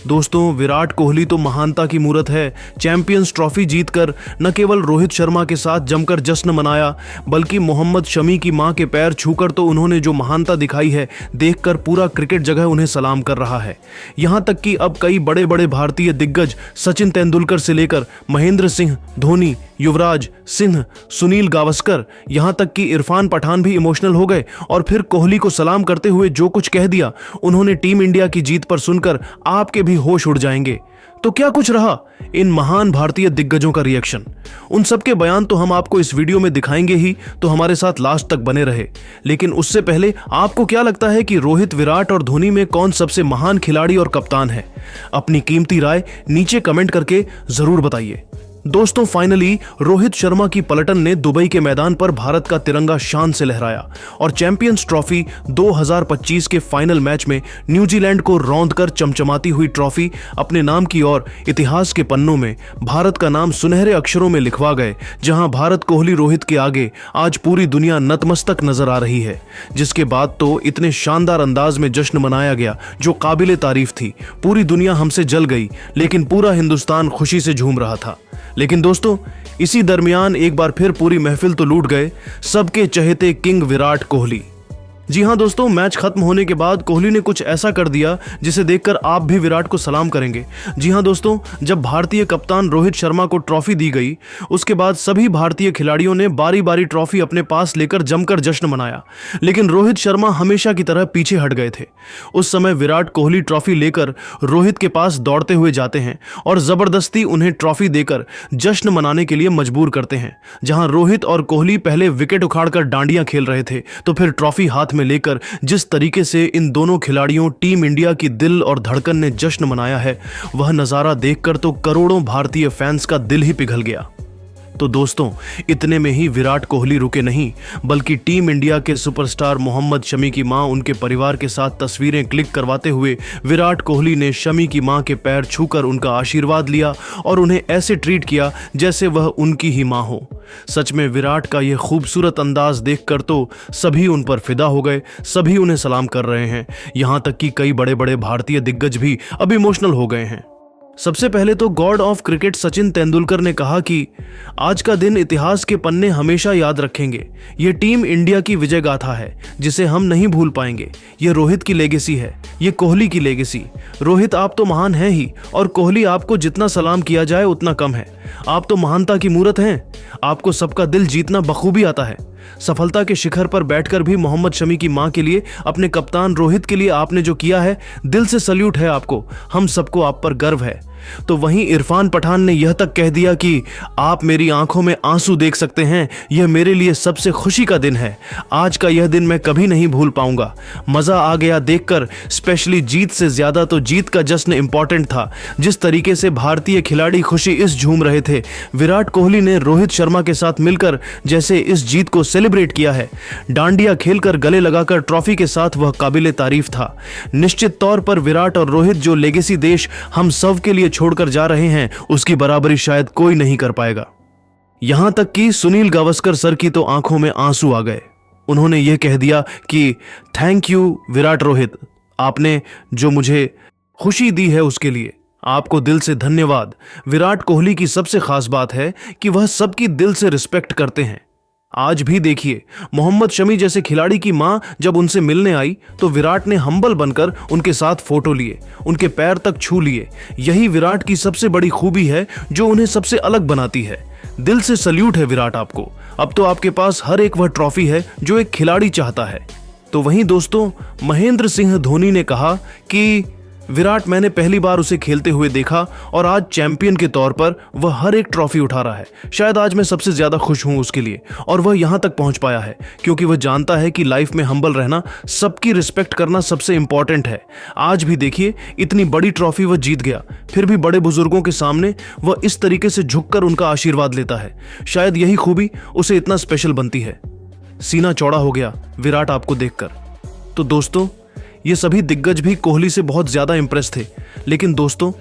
दोस्तों, विराट कोहली तो महानता की मूरत है। चैंपियंस ट्रॉफी जीतकर न केवल रोहित शर्मा के साथ जमकर जश्न मनाया, बल्कि मोहम्मद शमी की मां के पैर छूकर तो उन्होंने जो महानता दिखाई है, देखकर पूरा क्रिकेट जगह उन्हें सलाम कर रहा है। यहां तक कि अब कई बड़े बड़े भारतीय दिग्गज सचिन तेंदुलकर से लेकर महेंद्र सिंह धोनी, युवराज सिंह, सुनील गावस्कर, यहां तक कि इरफान पठान भी इमोशनल हो गए और फिर कोहली को सलाम करते हुए जो कुछ कह दिया, उन्होंने टीम इंडिया की जीत पर सुनकर आपके भी होश उड़ जाएंगे। तो क्या कुछ रहा इन महान भारतीय दिग्गजों का रिएक्शन? उन सबके बयान तो हम आपको इस वीडियो में दिखाएंगे ही, तो हमारे साथ लास्ट तक बने रहे। लेकिन उससे पहले आपको क्या लगता है कि रोहित, विराट और धोनी में कौन सबसे महान खिलाड़ी और कप्तान है? अपनी कीमती राय नीचे कमेंट करके जरूर बताइए। दोस्तों, फाइनली रोहित शर्मा की पलटन ने दुबई के मैदान पर भारत का तिरंगा शान से लहराया और चैंपियंस ट्रॉफी 2025 के फाइनल मैच में न्यूजीलैंड को रौंदकर चमचमाती हुई ट्रॉफी अपने नाम की और इतिहास के पन्नों में भारत का नाम सुनहरे अक्षरों में लिखवा गए, जहां भारत कोहली रोहित के आगे आज पूरी दुनिया नतमस्तक नजर आ रही है। जिसके बाद तो इतने शानदार अंदाज में जश्न मनाया गया जो काबिले तारीफ थी। पूरी दुनिया हमसे जल गई, लेकिन पूरा हिंदुस्तान खुशी से झूम रहा था। लेकिन दोस्तों, इसी दरमियान एक बार फिर पूरी महफिल तो लूट गए सबके चहेते किंग विराट कोहली। जी हां दोस्तों, मैच खत्म होने के बाद कोहली ने कुछ ऐसा कर दिया जिसे देखकर आप भी विराट को सलाम करेंगे। जी हां दोस्तों, जब भारतीय कप्तान रोहित शर्मा को ट्रॉफी दी गई, उसके बाद सभी भारतीय खिलाड़ियों ने बारी बारी ट्रॉफी अपने पास लेकर जमकर जश्न मनाया। लेकिन रोहित शर्मा हमेशा की तरह पीछे हट गए थे। उस समय विराट कोहली ट्रॉफी लेकर रोहित के पास दौड़ते हुए जाते हैं और जबरदस्ती उन्हें ट्रॉफी देकर जश्न मनाने के लिए मजबूर करते हैं। जहां रोहित और कोहली पहले विकेट उखाड़कर डांडियां खेल रहे थे, तो फिर ट्रॉफी हाथ में लेकर जिस तरीके से इन दोनों खिलाड़ियों टीम इंडिया की दिल और धड़कन ने जश्न मनाया है, वह नजारा देखकर तो करोड़ों भारतीय फैंस का दिल ही पिघल गया। तो दोस्तों, इतने में ही विराट कोहली रुके नहीं, बल्कि टीम इंडिया के सुपरस्टार मोहम्मद शमी की मां, उनके परिवार के साथ तस्वीरें क्लिक करवाते हुए विराट कोहली ने शमी की मां के पैर छूकर उनका आशीर्वाद लिया और उन्हें ऐसे ट्रीट किया जैसे वह उनकी ही मां हो। सच में विराट का यह खूबसूरत अंदाज देखकर तो सभी उन पर फिदा हो गए, सभी उन्हें सलाम कर रहे हैं। यहां तक कि कई बड़े बड़े भारतीय दिग्गज भी अब इमोशनल हो गए हैं। सबसे पहले तो God of cricket Sachin Tendulkar ने कहा कि आज का दिन इतिहास के पन्ने हमेशा याद रखेंगे। ये टीम इंडिया की विजय गाथा है जिसे हम नहीं भूल पाएंगे। ये रोहित की लेगेसी है, ये कोहली की लेगेसी। रोहित, आप तो महान हैं ही, और कोहली, आपको जितना सलाम किया जाए उतना कम है। आप तो महानता की मूरत हैं। आपको सबका दिल जीतना बखूबी आता है। सफलता के शिखर पर बैठकर भी मोहम्मद शमी की मां के लिए, अपने कप्तान रोहित के लिए आपने जो किया है, दिल से सल्यूट है आपको। हम सबको आप पर गर्व है। तो वहीं इरफान पठान ने यह तक कह दिया कि आप मेरी आंखों में आंसू देख सकते हैं, यह मेरे लिए सबसे खुशी का दिन है। आज का यह दिन मैं कभी नहीं भूल पाऊंगा। मजा आ गया देखकर, स्पेशली जीत से ज्यादा तो जीत का जश्न इंपॉर्टेंट था। जिस तरीके से भारतीय खिलाड़ी खुशी इस झूम रहे थे, विराट कोहली ने रोहित शर्मा के साथ मिलकर जैसे इस जीत को सेलिब्रेट किया है, डांडिया खेलकर गले लगाकर ट्रॉफी के साथ, वह काबिले तारीफ था। निश्चित तौर पर विराट और रोहित जो लेगेसी देश हम सब के लिए छोड़कर जा रहे हैं, उसकी बराबरी शायद कोई नहीं कर पाएगा। यहां तक कि सुनील गावस्कर सर की तो आंखों में आंसू आ गए। उन्होंने यह कह दिया कि थैंक यू विराट रोहित, आपने जो मुझे खुशी दी है उसके लिए आपको दिल से धन्यवाद। विराट कोहली की सबसे खास बात है कि वह सबकी दिल से रिस्पेक्ट करते हैं। आज भी देखिए, मोहम्मद शमी जैसे खिलाड़ी की मां जब उनसे मिलने आई तो विराट ने हम्बल बनकर उनके साथ फोटो लिए, उनके पैर तक छू लिए। यही विराट की सबसे बड़ी खूबी है जो उन्हें सबसे अलग बनाती है। दिल से सल्यूट है विराट आपको। अब तो आपके पास हर एक वह ट्रॉफी है जो एक खिलाड़ी चाहता है। तो वहीं दोस्तों, महेंद्र सिंह धोनी ने कहा कि विराट, मैंने पहली बार उसे खेलते हुए देखा और आज चैंपियन के तौर पर वह हर एक ट्रॉफी उठा रहा है। शायद आज मैं सबसे ज्यादा खुश हूं उसके लिए, और वह यहां तक पहुंच पाया है क्योंकि वह जानता है कि लाइफ में हम्बल रहना, सबकी रिस्पेक्ट करना सबसे इंपॉर्टेंट है। आज भी देखिए, इतनी बड़ी ट्रॉफी वह जीत गया, फिर भी बड़े बुजुर्गों के सामने वह इस तरीके से झुककर उनका आशीर्वाद लेता है। शायद यही खूबी उसे इतना स्पेशल बनती है। सीना चौड़ा हो गया विराट आपको देखकर। तो दोस्तों, ये सभी दिग्गज भी कोहली से बहुत ज्यादा इंप्रेस थे। लेकिन दोस्तों,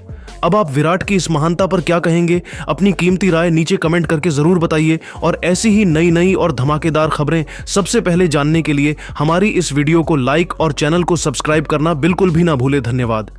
अब आप विराट की इस महानता पर क्या कहेंगे? अपनी कीमती राय नीचे कमेंट करके जरूर बताइए। और ऐसी ही नई नई और धमाकेदार खबरें सबसे पहले जानने के लिए हमारी इस वीडियो को लाइक और चैनल को सब्सक्राइब करना बिल्कुल भी ना भूले। धन्यवाद।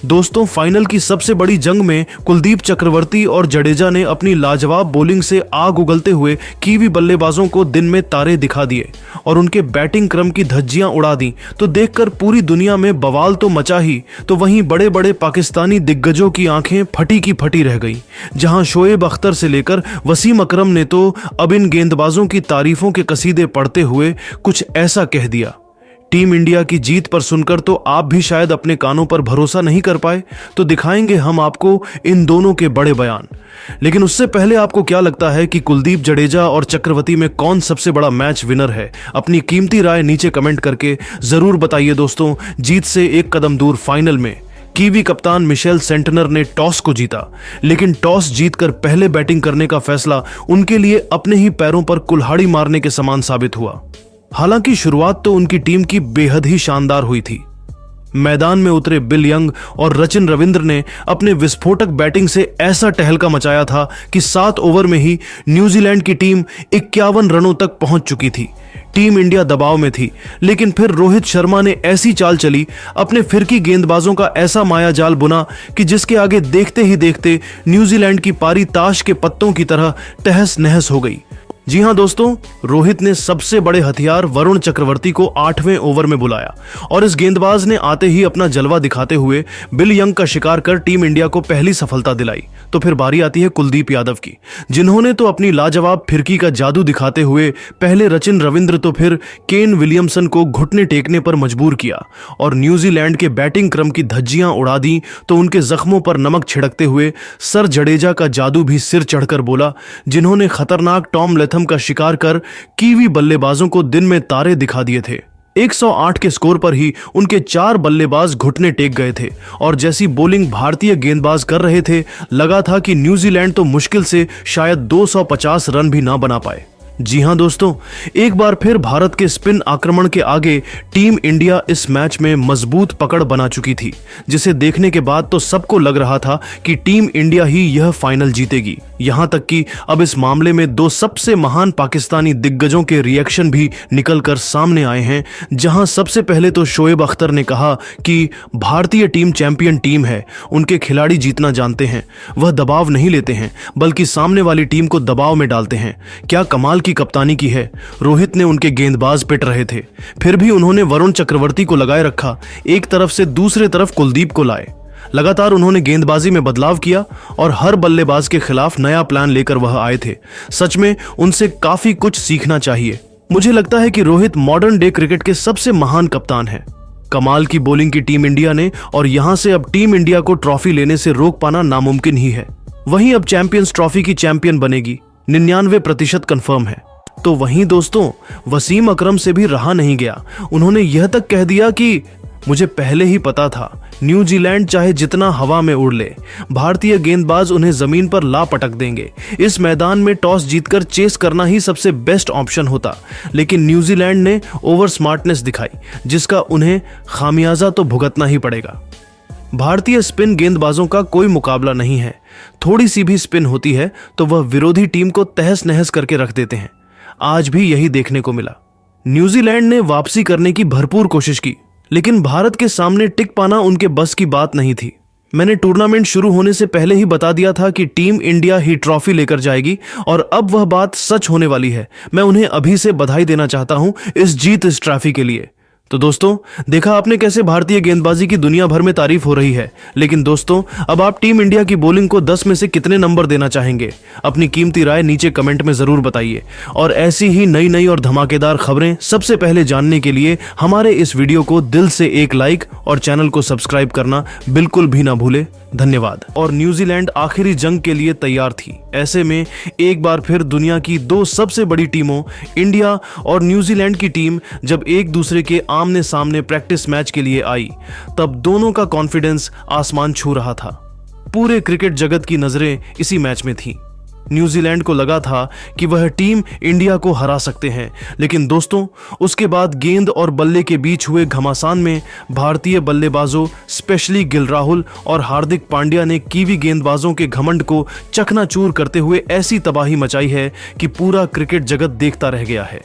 दोस्तों, फाइनल की सबसे बड़ी जंग में कुलदीप चक्रवर्ती और जडेजा ने अपनी लाजवाब बॉलिंग से आग उगलते हुए कीवी बल्लेबाजों को दिन में तारे दिखा दिए और उनके बैटिंग क्रम की धज्जियां उड़ा दी। तो देखकर पूरी दुनिया में बवाल तो मचा ही, तो वहीं बड़े बड़े पाकिस्तानी दिग्गजों की आंखें फटी की फटी रह गई। जहां शोएब अख्तर से लेकर वसीम अकरम ने तो अब इन गेंदबाजों की तारीफों के कसीदे पढ़ते हुए कुछ ऐसा कह दिया। टीम इंडिया की जीत पर सुनकर तो आप भी शायद अपने कानों पर भरोसा नहीं कर पाए, तो दिखाएंगे हम आपको इन दोनों के बड़े बयान। लेकिन उससे पहले आपको क्या लगता है कि कुलदीप, जडेजा और चक्रवर्ती में कौन सबसे बड़ा मैच विनर है? अपनी कीमती राय नीचे कमेंट करके जरूर बताइए। दोस्तों, जीत से एक कदम दूर फाइनल में कीवी कप्तान मिशेल सेंटनर ने टॉस को जीता, लेकिन टॉस जीतकर पहले बैटिंग करने का फैसला उनके लिए अपने ही पैरों पर कुल्हाड़ी मारने के समान साबित हुआ। हालांकि शुरुआत तो उनकी टीम की बेहद ही शानदार हुई थी। मैदान में उतरे बिल यंग और सचिन रविंद्र ने अपने विस्फोटक बैटिंग से ऐसा टहलका मचाया था कि 7 ओवर में ही न्यूजीलैंड की टीम 51 रनों तक पहुंच चुकी थी। टीम इंडिया दबाव में थी, लेकिन फिर रोहित शर्मा ने ऐसी चाल चली, अपने फिरकी गेंदबाजों का ऐसा माया जाल बुना कि जिसके आगे देखते ही देखते न्यूजीलैंड की पारी ताश के पत्तों की तरह तहस नहस हो गई। जी हां दोस्तों, रोहित ने सबसे बड़े हथियार वरुण चक्रवर्ती को 8वें ओवर में बुलाया और इस गेंदबाज ने आते ही अपना जलवा दिखाते हुए बिल यंग का शिकार कर टीम इंडिया को पहली सफलता दिलाई। तो फिर बारी आती है कुलदीप यादव की, जिन्होंने तो अपनी लाजवाब फिरकी का जादू दिखाते हुए पहले सचिन रविंद्र तो फिर केन विलियमसन को घुटने टेकने पर मजबूर किया और न्यूजीलैंड के बैटिंग क्रम की धज्जियां उड़ा दी। तो उनके जख्मों पर नमक छिड़कते हुए सर जडेजा का जादू भी सिर चढ़कर बोला, जिन्होंने खतरनाक टॉम लेथम का शिकार कर कीवी बल्लेबाजों को दिन में तारे दिखा दिए थे। 108 के स्कोर पर ही उनके 4 बल्लेबाज घुटने टेक गए थे और जैसी बॉलिंग भारतीय गेंदबाज कर रहे थे, लगा था कि न्यूजीलैंड तो मुश्किल से शायद 250 रन भी ना बना पाए। जी हां दोस्तों, एक बार फिर भारत के स्पिन आक्रमण के आगे टीम इंडिया इस मैच में मजबूत पकड़ बना चुकी थी, जिसे देखने के बाद तो सबको लग रहा था कि टीम इंडिया ही यह फाइनल जीतेगी। यहां तक कि अब इस मामले में 2 सबसे महान पाकिस्तानी दिग्गजों के रिएक्शन भी निकलकर सामने आए हैं। जहां सबसे पहले तो शोएब अख्तर ने कहा कि भारतीय टीम चैंपियन टीम है, उनके खिलाड़ी जीतना जानते हैं, वह दबाव नहीं लेते हैं बल्कि सामने वाली टीम को दबाव में डालते हैं। क्या कमाल की कप्तानी की है। रोहित ने उनके गेंदबाज पिट रहे थे, फिर भी उन्होंने वरुण चक्रवर्ती को लगाए रखा, एक तरफ से दूसरे तरफ कुलदीप को लाए। लगातार उन्होंने गेंदबाजी में बदलाव किया और हर बल्लेबाज के खिलाफ नया प्लान लेकर वह आए थे। सच में उनसे काफी कुछ सीखना चाहिए। मुझे लगता है कि रोहित मॉडर्न डे क्रिकेट के सबसे महान कप्तान हैं। कमाल की बॉलिंग की टीम इंडिया ने, और यहां से अब टीम इंडिया को ट्रॉफी लेने से रोक पाना नामुमकिन ही है। वहीं अब चैंपियंस ट्रॉफी की चैंपियन बनेगी, 99% कंफर्म है। तो वहीं दोस्तों, वसीम अकरम से भी रहा नहीं गया। उन्होंने यह तक कह दिया कि मुझे पहले ही पता था, न्यूजीलैंड चाहे जितना हवा में उड़ ले, भारतीय गेंदबाज उन्हें जमीन पर ला पटक देंगे। इस मैदान में टॉस जीतकर चेस करना ही सबसे बेस्ट ऑप्शन होता, लेकिन न्यूजीलैंड ने ओवर स्मार्टनेस दिखाई, जिसका उन्हें खामियाजा तो भुगतना ही पड़ेगा। भारतीय स्पिन गेंदबाजों का कोई मुकाबला नहीं है। थोड़ी सी भी स्पिन होती है तो वह विरोधी टीम को तहस नहस करके रख देते हैं। आज भी यही देखने को मिला। न्यूजीलैंड ने वापसी करने की भरपूर कोशिश की, लेकिन भारत के सामने टिक पाना उनके बस की बात नहीं थी। मैंने टूर्नामेंट शुरू होने से पहले ही बता दिया था कि टीम इंडिया ही ट्रॉफी लेकर जाएगी, और अब वह बात सच होने वाली है। मैं उन्हें अभी से बधाई देना चाहता हूं इस जीत, इस ट्रॉफी के लिए। तो दोस्तों, देखा आपने कैसे भारतीय गेंदबाजी की दुनिया भर में तारीफ हो रही है। लेकिन दोस्तों, अब आप टीम इंडिया की बॉलिंग को 10 में से कितने नंबर देना चाहेंगे? अपनी कीमती राय नीचे कमेंट में जरूर बताइए। और ऐसी ही नई नई और धमाकेदार खबरें सबसे पहले जानने के लिए हमारे इस वीडियो को दिल से एक लाइक और चैनल को सब्सक्राइब करना बिल्कुल भी ना भूले। धन्यवाद। और न्यूजीलैंड आखिरी जंग के लिए तैयार थी। ऐसे में एक बार फिर दुनिया की 2 सबसे बड़ी टीमों, इंडिया और न्यूजीलैंड की टीम, जब एक दूसरे के आमने सामने प्रैक्टिस मैच के लिए आई, तब दोनों का कॉन्फिडेंस आसमान छू रहा था। पूरे क्रिकेट जगत की नजरें इसी मैच में थीं। न्यूजीलैंड को लगा था कि वह टीम इंडिया को हरा सकते हैं, लेकिन दोस्तों, उसके बाद गेंद और बल्ले के बीच हुए घमासान में भारतीय बल्लेबाजों, स्पेशली गिल राहुल और हार्दिक पांड्या ने कीवी गेंदबाजों के घमंड को चकनाचूर करते हुए ऐसी तबाही मचाई है कि पूरा क्रिकेट जगत देखता रह गया है।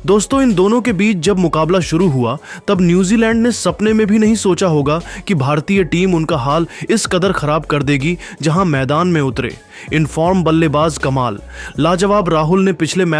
दोस्तों, इन दोनों के बीच जब मुकाबला शुरू हुआ तब न्यूजीलैंड ने सपने में भी नहीं सोचा होगा कि भारतीय टीम उनका हाल इस कदर खराब कर देगी जहां मैदान में उतरे इन फॉर्म बल्लेबाज कमाल लाजवाब राहुल ने पिछले मैच